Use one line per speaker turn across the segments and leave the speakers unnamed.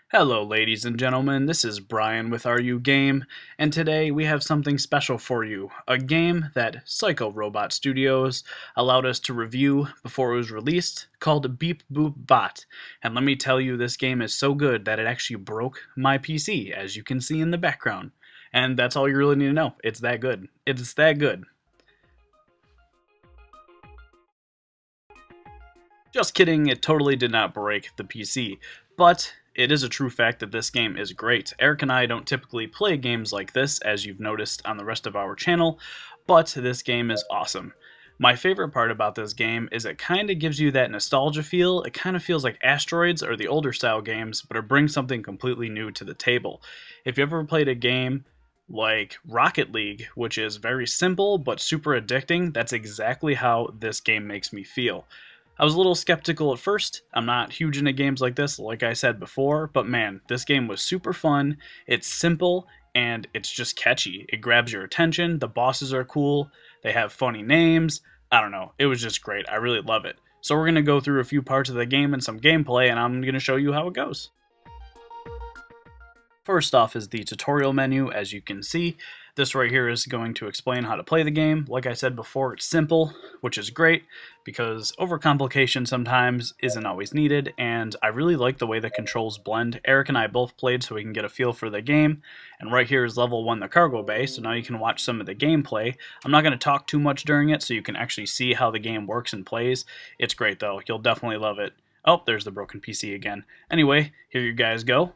Hello, ladies and gentlemen. This is Brian with RU Game, and today we have something special for you. A game that Psycho Robot Studios allowed us to review before it was released called Beep Boop Bot. And let me tell you, this game is so good that it actually broke my PC, as you can see in the background. And that's all you really need to know. It's that good. It's that good. Just kidding, it totally did not break the PC. But it is a true fact that this game is great. Eric and I don't typically play games like this, as you've noticed on the rest of our channel, but this game is awesome. My favorite part about this game is it kind of gives you that nostalgia feel. It kind of feels like Asteroids or the older style games, but it brings something completely new to the table. If you ever played a game like Rocket League, which is very simple but super addicting, that's exactly how this game makes me feel. I was a little skeptical at first. I'm not huge into games like this, like I said before, but man, this game was super fun. It's simple and it's just catchy. It grabs your attention. The bosses are cool. They have funny names. I don't know. It was just great. I really love it. So we're going to go through a few parts of the game and some gameplay, and I'm going to show you how it goes. First off is the tutorial menu. As you can see, this right here is going to explain how to play the game. Like I said before, it's simple, which is great because overcomplication sometimes isn't always needed, and I really like the way the controls blend. Eric and I both played so we can get a feel for the game, and right here is level 1, the cargo bay, so now you can watch some of the gameplay. I'm not going to talk too much during it so you can actually see how the game works and plays. It's great though, you'll definitely love it. Oh, there's the broken PC again. Anyway, here you guys go.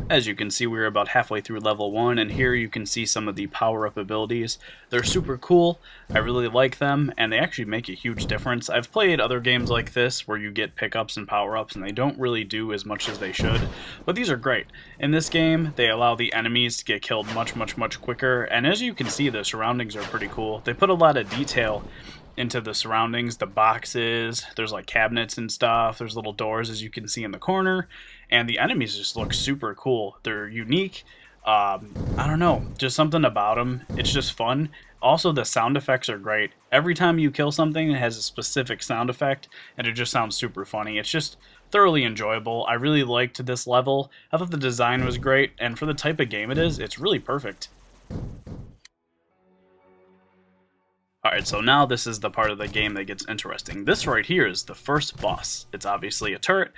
As you can see, we're about halfway through level 1, and here you can see some of the power-up abilities. They're super cool, I really like them, and they actually make a huge difference. I've played other games like this where you get pickups and power-ups, and they don't really do as much as they should, but these are great. In this game, they allow the enemies to get killed much quicker, and as you can see, the surroundings are pretty cool. They put a lot of detail into the surroundings, the boxes, there's like cabinets and stuff, there's little doors as you can see in the corner, and the enemies just look super cool. They're unique. I don't know, just something about them. It's just fun. Also, the sound effects are great. Every time you kill something, it has a specific sound effect, and it just sounds super funny. It's just thoroughly enjoyable. I really liked this level. I thought the design was great, and for the type of game it is, it's really perfect. Alright, so now this is the part of the game that gets interesting. This right here is the first boss. It's obviously a turret.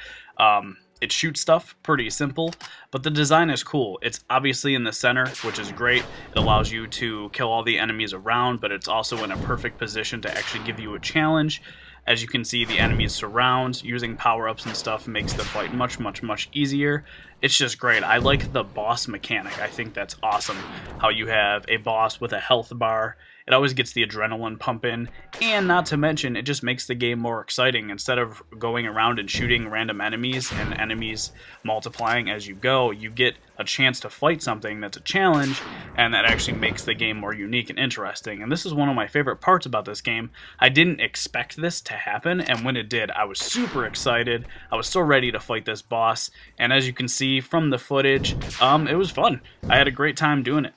It shoots stuff, pretty simple, but the design is cool. It's obviously in the center, which is great. It allows you to kill all the enemies around, but it's also in a perfect position to actually give you a challenge. As you can see, the enemies surround. Using power-ups and stuff makes the fight much easier. It's just great. I like the boss mechanic. I think that's awesome. How you have a boss with a health bar, It always gets the adrenaline pumping, and not to mention, it just makes the game more exciting. Instead of going around and shooting random enemies and enemies multiplying as you go, you get a chance to fight something that's a challenge, and that actually makes the game more unique and interesting. And this is one of my favorite parts about this game. I didn't expect this to happen, and when it did, I was super excited. I was so ready to fight this boss, and as you can see from the footage, it was fun. I had a great time doing it.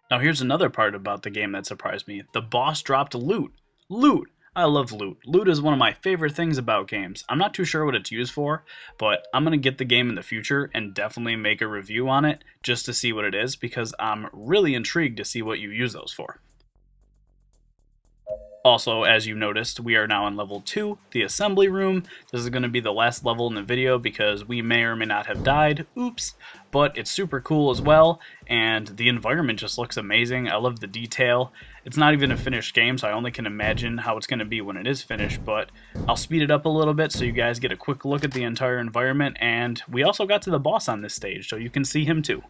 Now here's another part about the game that surprised me. The boss dropped loot. Loot! I love loot. Loot is one of my favorite things about games. I'm not too sure what it's used for, but I'm going to get the game in the future and definitely make a review on it just to see what it is, because I'm really intrigued to see what you use those for. Also, as you noticed, we are now in level 2, the assembly room. This is going to be the last level in the video because we may or may not have died. Oops. But it's super cool as well, and the environment just looks amazing. I love the detail. It's not even a finished game, so I only can imagine how it's going to be when it is finished, but I'll speed it up a little bit so you guys get a quick look at the entire environment, and we also got to the boss on this stage, so you can see him too.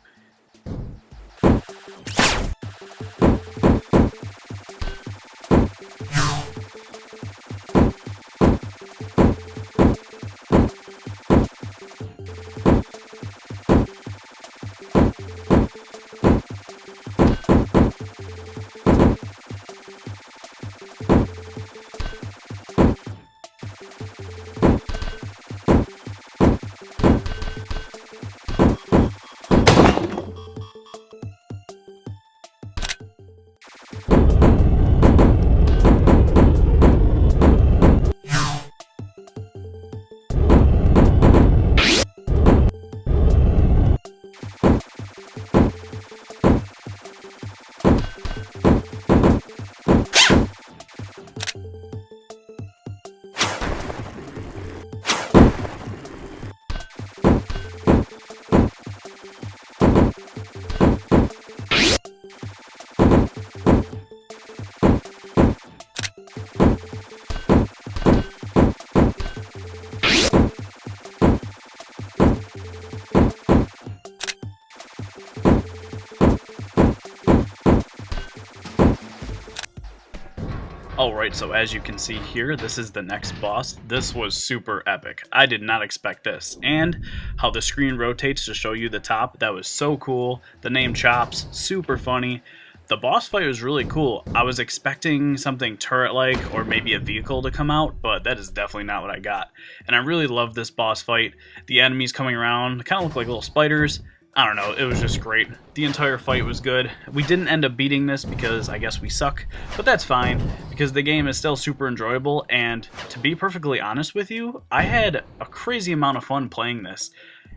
Alright, so as you can see here, this is the next boss. This was super epic. I did not expect this. And how the screen rotates to show you the top, that was so cool. The name Chops, super funny. The boss fight was really cool. I was expecting something turret-like or maybe a vehicle to come out, but that is definitely not what I got. And I really love this boss fight. The enemies coming around kind of look like little spiders. I don't know, it was just great. The entire fight was good. We didn't end up beating this because I guess we suck, but that's fine, because the game is still super enjoyable, and to be perfectly honest with you, I had a crazy amount of fun playing this.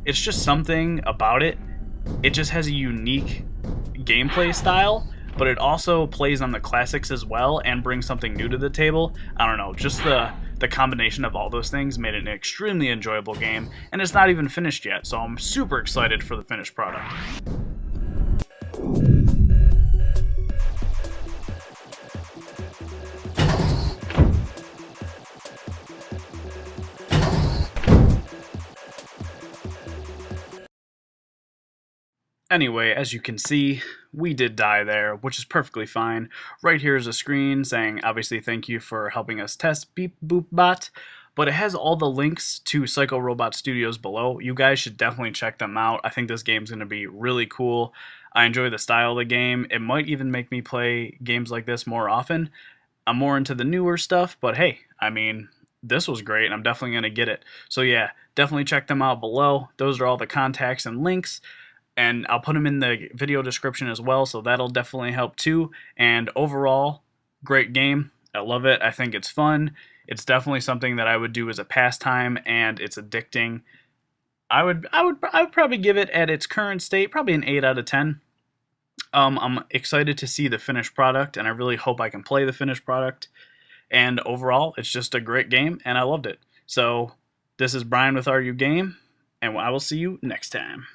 It's just something about it. It just has a unique gameplay style, but it also plays on the classics as well and brings something new to the table. I don't know, just the combination of all those things made it an extremely enjoyable game, and it's not even finished yet, so I'm super excited for the finished product. Anyway, as you can see, we did die there, which is perfectly fine. Right here is a screen saying, obviously, thank you for helping us test Beep Boop Bot, but it has all the links to Psycho Robot Studios below. You guys should definitely check them out. I think this game's going to be really cool. I enjoy the style of the game. It might even make me play games like this more often. I'm more into the newer stuff, but hey, I mean, this was great, and I'm definitely going to get it. So yeah, definitely check them out below. Those are all the contacts and links. And I'll put them in the video description as well, so that'll definitely help too. And overall, great game. I love it. I think it's fun. It's definitely something that I would do as a pastime, and it's addicting. I would probably give it at its current state probably an 8 out of 10. I'm excited to see the finished product, and I really hope I can play the finished product. And overall, it's just a great game, and I loved it. So this is Brian with RU Game, and I will see you next time.